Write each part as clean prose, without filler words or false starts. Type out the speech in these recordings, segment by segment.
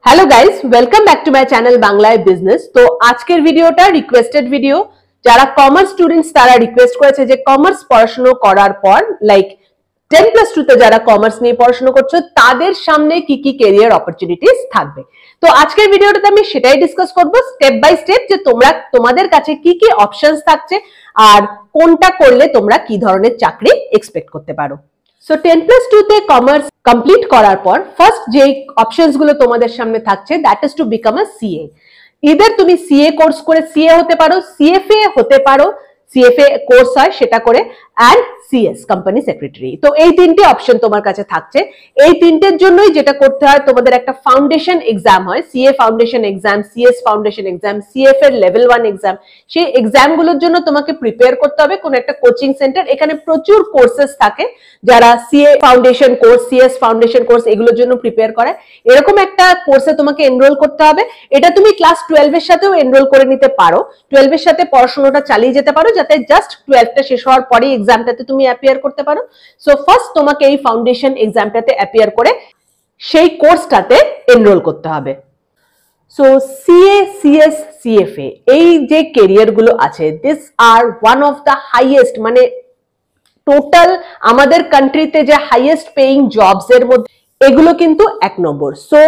Hello guys, welcome back to my channel বাংলায় business. তো আজকের ভিডিওটা রিকোয়েস্টেড ভিডিও। যারা কমার্স স্টুডেন্টস তারা রিকোয়েস্ট করেছে যে কমার্স পড়াশোনা করার পর লাইক 10+2 তে যারা কমার্স নিয়ে পড়াশোনা করছো তাদের সামনে কি কি ক্যারিয়ার অপরচুনিটিস থাকবে। তো আজকের ভিডিওটাতে আমি সেটাই ডিসকাস করব স্টেপ বাই স্টেপ যে তোমাদের কাছে কি কি অপশনস থাকছে আর কোনটা করলে তোমরা কি ধরনের চাকরি এক্সপেক্ট করতে পারো। সো 10+2 তে কমার্স কমপ্লিট করার পর ফার্স্ট যে অপশনস গুলো তোমাদের সামনে থাকছে that is to become a CA. Either তুমি সিএ কোর্স করে সিএ হতে পারো, সিএফএ হতে পারো, সিএফএ কোর্স হয় সেটা করে, অ্যান্ড সিএস কোম্পানি সেক্রেটারি। তো এই তিনটে অপশন তোমার কাছে থাকছে। এই তিনটের জন্যই যেটা করতে হয় তোমাদের একটা ফাউন্ডেশন এক্সাম হয়, CA foundation exam, CS foundation exam, CF এর লেভেল 1 এক্সাম। সেই এক্সাম গুলোর জন্য তোমাকে প্রিপেয়ার করতে হবে কোন একটা কোচিং সেন্টার। এখানে প্রচুর কোর্সেস থাকে যারা CA foundation course, CS foundation course এগুলোর জন্য প্রিপেয়ার করে। এরকম একটা কোর্সে তোমাকে এনরোল করতে হবে। এটা তুমি ক্লাস 12 এর সাথেও এনরোল করে নিতে পারো, 12 এর সাথে পড়াশোনাটা চালিয়ে যেতে পারো যাতে জাস্ট 12টা শেষ হওয়ার পরে এক্সামটাতে তুমি অ্যাপিয়ার করতে পারো। সো ফার্স্ট তোমাকে এই ফাউন্ডেশন এক্সামটাতে অ্যাপিয়ার করে সেই কোর্সটাতে এনরোল করতে হবে। সো সিএ, সিএস, সিএফএ এই যে ক্যারিয়ার গুলো আছে this are one of the highest, মানে টোটাল আমাদের কান্ট্রিতে যে হাইয়েস্ট পেইং জবস এর মধ্যে এগুলো কিন্তু 1 নম্বর। সো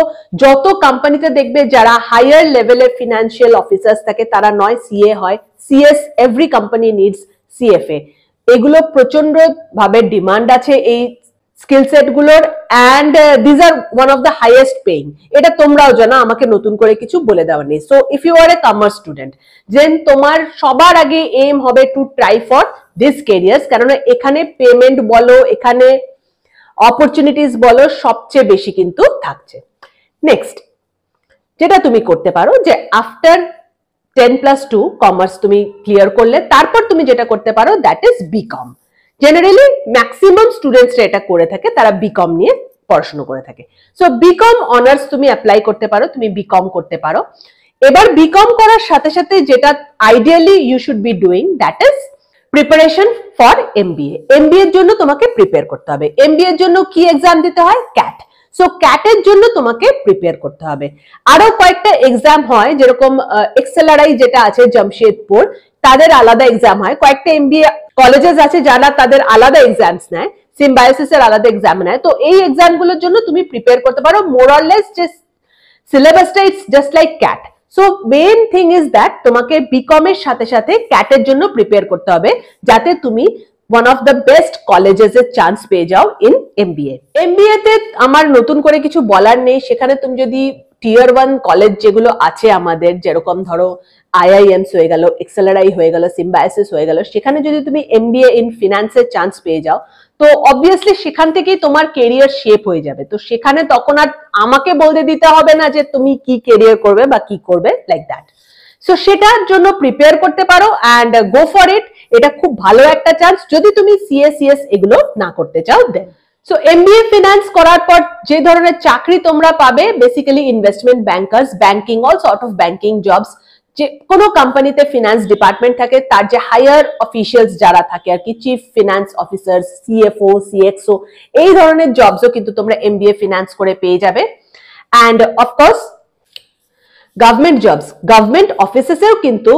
যত কোম্পানিতে দেখবে যারা হায়ার লেভেলের ফিনান্সিয়াল অফিসার্স থাকে তারা নয় সিএ হয়, CS, every company needs CFA. এগুলো প্রচন্ড ভাবে ডিমান্ড আছে এই স্কিল সেট গুলোর, and this are one of the highest paying. এটা তোমরাও জানো, আমাকে নতুন করে কিছু বলে দেওয়া নেই। So if you are a commerce student then তোমার সবার আগে এম হবে to try for this careers, কারণ এখানে পেমেন্ট বলো, এখানে অপরচুনিটিস বলো সবচেয়ে বেশি কিন্তু থাকছে। নেক্সট যেটা তুমি করতে পারো যে আফটার 10+2 কমার্স তুমি ক্লিয়ার করলে তারপর তুমি যেটা করতে পারো that is BCom. Generally maximum স্টুডেন্টসরা এটা করে থাকে, তারা বিকম নিয়ে পড়াশোনা করে থাকে। সো বিকম অনার্স তুমি অ্যাপ্লাই করতে পারো, তুমি বিকম করতে পারো। এবার বিকম করার সাথে সাথে যেটা ideally you should be doing that is preparation for MBA. MBA এর জন্য তোমাকে প্রিপেয়ার করতে হবে। এমবিএ এর জন্য কি এক্সাম দিতে হয়? ক্যাট। সো ক্যাটের জন্য তোমাকে প্রিপেয়ার করতে হবে। আরো কয়েকটা এক্সাম হয়, যেরকম এক্সএলআরআই যেটা আছে জামশেদপুর, তাদের আলাদা এক্সাম হয়। কয়েকটা এমবিএ কলেজেস আছে যারা তাদের আলাদা এক্সামস নেয়, সিম্বায়োসিস এর আলাদা এক্সাম নেয়। তো এই এক্সাম গুলোর জন্য তুমি প্রিপেয়ার করতে পারো। মোর অর লেস যে সিলেবাসটা it's just like cat. So main thing is that তোমাকে বিকম এর সাথে সাথে ক্যাটের জন্য প্রিপেয়ার করতে হবে যাতে তুমি one of the best colleges এর চান্স পেয়ে যাও ইন এমবিএ। এমবিএ তে আমার নতুন করে কিছু বলার নেই। সেখানে তুমি যদি টিয়ার 1 কলেজ যেগুলো আছে আমাদের, যেরকম ধরো আইআইএমস হয়ে গেল, এক্সএলআরআই হয়ে গেল, সিম্বায়োসিস হয়ে গেল, সেখানে যদি তুমি এমবিএ ইন ফিনান্সের চান্স পেয়ে যাও তো অবভিয়াসলি সেখান থেকেই তোমার ক্যারিয়ার শেপ হয়ে যাবে। তো সেখানে তখন আর আমাকে বলতে দিতে হবে না যে তুমি কি ক্যারিয়ার করবে বা কি করবে, লাইক দ্যাট। সো সেটার জন্য প্রিপেয়ার করতে পারো অ্যান্ড গো ফর ইট। এটা খুব ভালো একটা চান্স যদি তুমি সিএ, সিএস এগুলো না করতে চাও দেন। সো এমবিএ ফিনান্স করার পর যে ধরনের চাকরি তোমরা পাবে, basically investment bankers, banking, all sort of banking jobs. যে কোনো কোম্পানিতে ফিনান্স ডিপার্টমেন্ট থাকে তার যে হায়ার অফিসিয়ালস যারা থাকে আর কি, চিফ ফিনান্স অফিসার, সিএফও, সিএক্সও, এই ধরনের জবসও কিন্তু তোমরা এমবিএ ফিনান্স করে পেয়ে যাবে। And of course government jobs, government অফিসেসেও কিন্তু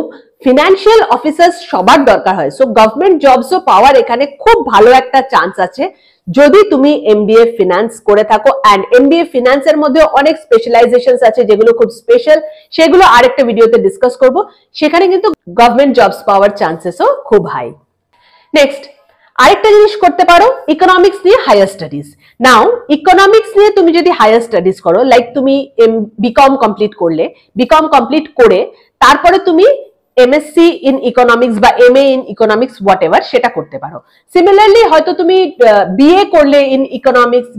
ফিনান্সিয়াল অফিসার সবার দরকার হয়। সো গভর্নমেন্ট জবসও পাওয়ার এখানে খুব ভালো একটা চান্স আছে যদি তুমি এমবিএ ফিনান্স করে থাকো। অ্যান্ড এমবিএ ফিনান্সের মধ্যে অনেক স্পেশালাইজেশনস আছে যেগুলো খুব স্পেশাল, সেগুলো আরেকটা ভিডিওতে ডিসকাস করব। সেখানে কিন্তু গভর্নমেন্ট জবস পাওয়ার চান্সেসও খুব হাই। নেক্সট আরেকটা জিনিস করতে পারো, ইকোনমিক্স নিয়ে হায়ার স্টাডিজ। নাও ইকোনমিক্স নিয়ে তুমি যদি হায়ার স্টাডিজ করো, লাইক তুমি বিকম কমপ্লিট করলে, বিকম কমপ্লিট করে তারপরে তুমি এমএসসি ইন ইকোনমিক্স বা MA in economics whatever সেটা করতে পারো। সিমিলারলি হয়তো তুমি বিএ করলে ইন ইকোনমিক্স,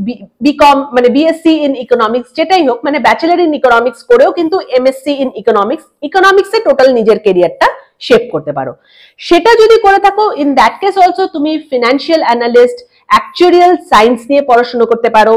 বিকম মানে বিএসসি ইন ইকোনমিক্স যেটাই হোক, মানে ব্যাচেলর ইন ইকোনমিক্স করেও কিন্তু এমএসসি ইন ইকোনমিক্স, ইকোনমিক্সে টোটাল নিজের ক্যারিয়ারটা শেপ করতে পারো। সেটা যদি করে থাকো ইন দ্যাট কেস অলসো তুমি ফিনান্সিয়াল অ্যানালিস্ট, অ্যাকচুয়ারিয়াল সায়েন্স নিয়ে পড়াশোনা করতে পারো,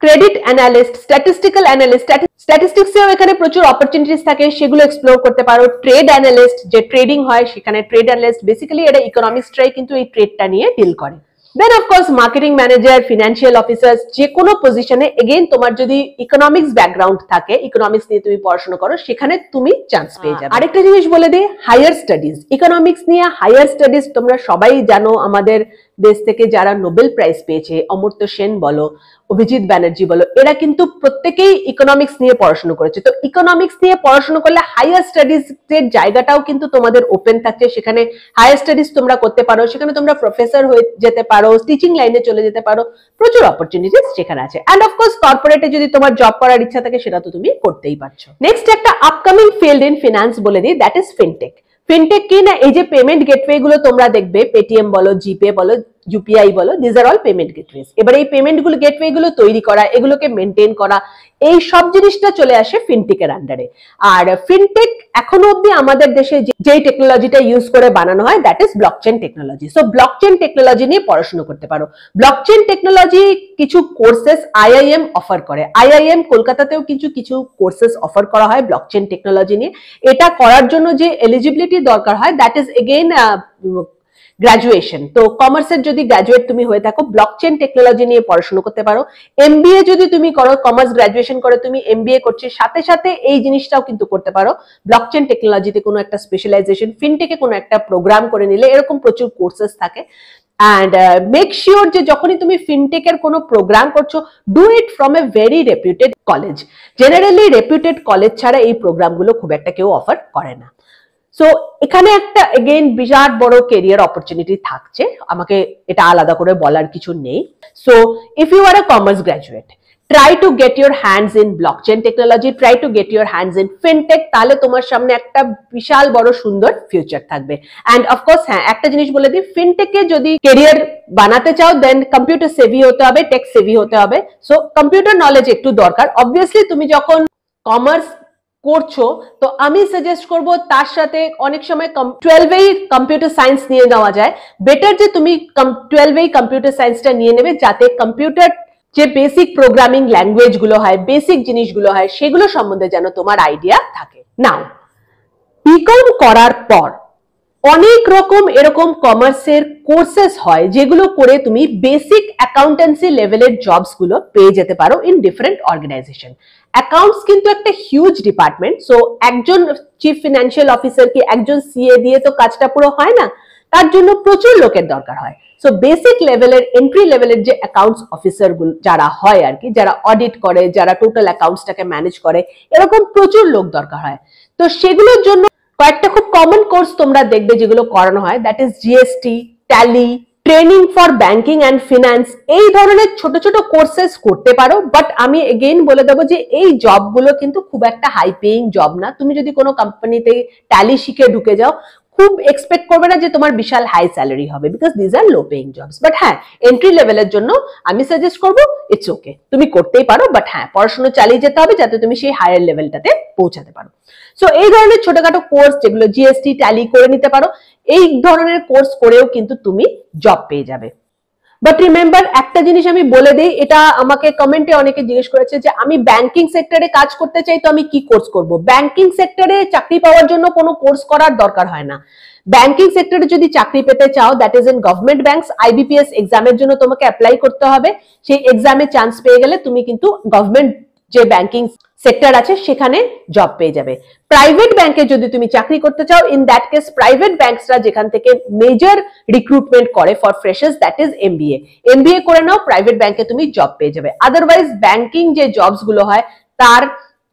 ক্রেডিট অ্যানালিস্ট, স্ট্যাটিস্টিক্যাল অ্যানালিস্ট, স্ট্যাটিস্টিক্সেও এখানে প্রচুর অপরচুনিটিস থাকে, সেগুলো এক্সপ্লোর করতে পারো। ট্রেড অ্যানালিস্ট, যে ট্রেডিং হয় সেখানে ট্রেড অ্যানালিস্ট, বেসিক্যালি এটা ইকোনমিক্সটাই কিন্তু এই ট্রেডটা নিয়ে ডিল করে। Then of course marketing manager, financial officers, যে কোনো পজিশনে এগেইন তোমার যদি ইকোনমিক্স ব্যাকগ্রাউন্ড থাকে, ইকোনমিক্স নিয়ে তুমি পড়াশোনা করো, সেখানে তুমি চান্স পেয়ে যাবে। আরেকটা জিনিস বলে দিই, হায়ার স্টাডিজ। ইকোনমিক্স নিয়ে হায়ার স্টাডিজ তোমরা সবাই জানো, আমাদের দেশ থেকে যারা নোবেল প্রাইজ পেয়েছে, অমর্ত্য সেন বলো, অভিজিৎ ব্যানার্জি বলো, এরা কিন্তু প্রত্যেকেই ইকোনমিক্স নিয়ে পড়াশোনা করেছে। তো ইকোনমিক্স নিয়ে পড়াশোনা করলে হায়ার স্টাডিজ এর জায়গাটাও কিন্তু তোমাদের ওপেন থাকছে, সেখানে হায়ার স্টাডিজ তোমরা করতে পারো, সেখানে তোমরা প্রফেসর হয়ে যেতে পারো, টিচিং লাইনে চলে যেতে পারো, প্রচুর অপরচুনিটিস সেখানে আছে। এন্ড অফকোর্স কর্পোরেটে যদি তোমার জব করার ইচ্ছা থাকে, সেটা তো তুমি করতেই পারছো। নেক্সট একটা আপকামিং ফিল্ড ইন ফিনান্স বলে দিই, দ্যাট ইজ ফিনটেক। ফিনটেক কি না, এই যে পেমেন্ট গেটওয়ে গুলো তোমরা দেখবে, পেটিএম বলো, জিপে বলো, ইউপিআই বলো, দিস আর অল পেমেন্ট গেটওয়েজ। এবার এই পেমেন্ট গুলো গেটওয়ে গুলো তৈরি করা, এগুলোকে মেনটেন করা, এই সব জিনিসটা চলে আসে ফিনটেকের আন্ডারে। আর ফিনটেক এখনো অব্দি আমাদের দেশে যেই টেকনোলজিটা ইউজ করে বানানো হয়, that is blockchain technology. So blockchain technology নিয়ে পড়াশোনা করতে পারো। ব্লকচেন টেকনোলজি কিছু কোর্সেস আইআইএম অফার করে, আইআইএম কলকাতাতেও কিছু কোর্সেস অফার করা হয় ব্লকচেন টেকনোলজি নিয়ে। এটা করার জন্য যে এলিজিবিলিটি দরকার হয়, দ্যাট ইজ এগেইন গ্রাজুয়েশন। তো কমার্সের যদি গ্রাজুয়েট তুমি হয়ে থাকো, ব্লকচেন টেকনোলজি নিয়ে পড়াশোনা করতে পারো। এমবিএ যদি তুমি করো, কমার্স গ্রাজুয়েশন করে তুমি এমবিএ করছো, সাথে সাথে এই জিনিসটাও কিন্তু করতে পারো। ব্লকচেন টেকনোলজিতে কোনো একটা স্পেশালাইজেশন, ফিনটেকে কোনো একটা প্রোগ্রাম করে নিলে, এরকম প্রচুর কোর্সেস থাকে। অ্যান্ড মেক শিওর যে যখনই তুমি ফিনটেকের কোনো প্রোগ্রাম করছো, do it from a very রেপুটেড college. Generally রেপুটেড college ছাড়া এই প্রোগ্রামগুলো খুব একটা কেউ অফার করে না। সো এখানে একটা এগেইন বিরাট বড় কেরিয়ার অপরচুনিটি থাকছে, আমাকে এটা আলাদা করে বলার কিছু নেই। So if you are a commerce graduate, try to get your hands in blockchain technology, try to get your hands in fintech, তাহলে তোমার সামনে একটা বিশাল বড় সুন্দর ফিউচার থাকবে। অ্যান্ড অফকোর্স হ্যাঁ, একটা জিনিস বলে দিই, ফিনটেকে যদি কেরিয়ার বানাতে চাও, দেন কম্পিউটার সেভি হতে হবে, টেক সেভি হতে হবে। সো কম্পিউটার নলেজ একটু দরকার। অবভিয়াসলি তুমি যখন কমার্স করছো, তো আমি সাজেস্ট করব তার সাথে অনেক সময় 12এই কম্পিউটার সায়েন্স নিয়ে নেওয়া যায়। বেটার যে তুমি 12এই কম্পিউটার সায়েন্সটা নিয়ে নেবে, যাতে কম্পিউটার যে বেসিক প্রোগ্রামিং ল্যাঙ্গুয়েজ গুলো হয়, বেসিক জিনিসগুলো হয়, সেগুলো সম্বন্ধে যেন তোমার আইডিয়া থাকে। নাও বিকম করার পর অনেক রকম এরকম কমার্সের কোর্সেস হয়, যেগুলো করে তুমি বেসিক অ্যাকাউন্টেন্সি লেভেলের জবস গুলো পেয়ে যেতে পারো ইন ডিফারেন্ট অর্গানাইজেশন। অ্যাকাউন্টস কিন্তু একটা হিউজ ডিপার্টমেন্ট। সো একজন চিফ ফিনান্সিয়াল অফিসার কি একজন সিএ দিয়ে তো কাজটা পুরো হয় না, তার জন্য প্রচুর লোকের দরকার হয়। সো বেসিক লেভেলের, এন্ট্রি লেভেলের যে অ্যাকাউন্টস অফিসার গুলো যারা হয় আর কি, যারা অডিট করে, যারা টোটাল অ্যাকাউন্টসটাকে ম্যানেজ করে, এরকম প্রচুর লোক দরকার হয়। তো সেগুলোর জন্য কয়েকটা খুব কমন কোর্স তোমরা দেখবে যেগুলো করানো হয়, that is GST, tally, training for banking and finance. এই ধরনের ছোট ছোট কোর্সেস করতে পারো। বাট আমি এগেইন বলে দেবো যে এই জবগুলো কিন্তু খুব একটা হাই পেইং জব না। তুমি যদি কোনো কোম্পানিতে ট্যালি শিখে ঢুকে যাও, খুব এক্সপেক্ট করবে না যে তোমার বিশাল হাই স্যালারি হবে, because these are low paying jobs. But হ্যাঁ, এন্ট্রি লেভেলের জন্য আমি সাজেস্ট করবো ইটস ওকে, তুমি করতেই পারো। বাট হ্যাঁ, পড়াশোনা চালিয়ে যেতে হবে যাতে তুমি সেই হায়ার লেভেলটাতে পৌঁছাতে পারো। সো এই ধরনের ছোটখাটো কোর্স যেগুলো জিএসটি, ট্যালি করে নিতে পারো, এই ধরনের কোর্স করেও কিন্তু তুমি জব পেয়ে যাবে। বাট রিমেম্বার, একটা জিনিস আমি বলে দিই, এটা আমাকে কমেন্টে অনেকে জিজ্ঞেস করেছে যে আমি ব্যাংকিং সেক্টরে কাজ করতে চাই, তো আমি কি কোর্স করব? ব্যাংকিং সেক্টরে চাকরি পাওয়ার জন্য কোনো কোর্স করার দরকার হয় না। ব্যাংকিং সেক্টরে যদি চাকরি পেতে চাও, that is in government banks, IBPS এক্সামের জন্য তোমাকে অ্যাপ্লাই করতে হবে। সেই এক্সামে চান্স পেয়ে গেলে তুমি কিন্তু গভর্নমেন্ট যে ব্যাংকিং সেক্টর আছে সেখানে জব পেয়ে যাবে। প্রাইভেট ব্যাংকে যদি তুমি চাকরি করতে চাও, ইন দ্যাট কেস প্রাইভেট ব্যাংকসরা যেখান থেকে মেজর রিক্রুটমেন্ট করে for freshers, that is MBA. MBA করে নাও, প্রাইভেট ব্যাংকে তুমি জব পেয়ে যাবে। আদারওয়াইজ ব্যাংকিং যে জবস গুলো হয়, তার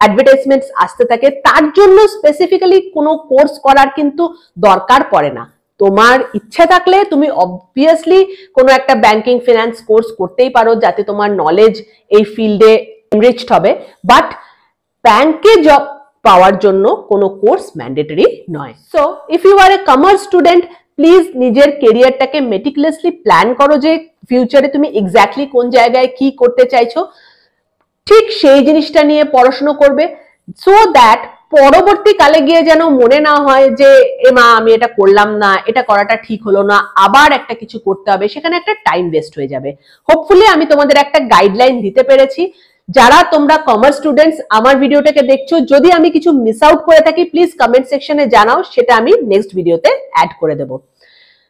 অ্যাডভার্টাইজমেন্টস আসতে থাকে, তার জন্য স্পেসিফিক্যালি কোনো কোর্স করার কিন্তু দরকার পড়ে না। তোমার ইচ্ছা থাকলে তুমি অবভিয়াসলি কোনো একটা ব্যাংকিং ফিনান্স কোর্স করতেই পারো, যাতে তোমার নলেজ এই ফিল্ডে এনরিচড হবে। বাট ব্যাংকে জব পাওয়ার জন্য কোনো কোর্স ম্যান্ডেটরি নয়। So if you are a commerce student, please নিজের কেরিয়ারটাকে মেটিকুলাসলি প্ল্যান করো যে ফিউচারে তুমি এক্স্যাক্টলি কোন জায়গায় কি করতে চাইছো, ঠিক সেই জিনিসটা নিয়ে পড়াশোনা করবে, সো দ্যাট পরবর্তীকালে গিয়ে যেন মনে না হয় যে মা আমি এটা করলাম না, এটা করাটা ঠিক হলো না, আবার একটা কিছু করতে হবে, সেখানে একটা টাইম ওয়েস্ট হয়ে যাবে। হোপফুলি আমি তোমাদের একটা গাইডলাইন দিতে পেরেছি। যারা তোমরা কমার্স স্টুডেন্টস আমার ভিডিওটাকে দেখছো, যদি আমি কিছু মিস আউট করে থাকি প্লিজ কমেন্ট সেকশনে জানাও, সেটা আমি নেক্সট ভিডিওতে অ্যাড করে দেবো।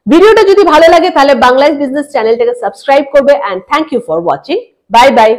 ভিডিওটা যদি ভালো লাগে তাহলে বাংলাইজ বিজনেস চ্যানেলটাকে সাবস্ক্রাইব করবে, and thank you for watching. Bye by.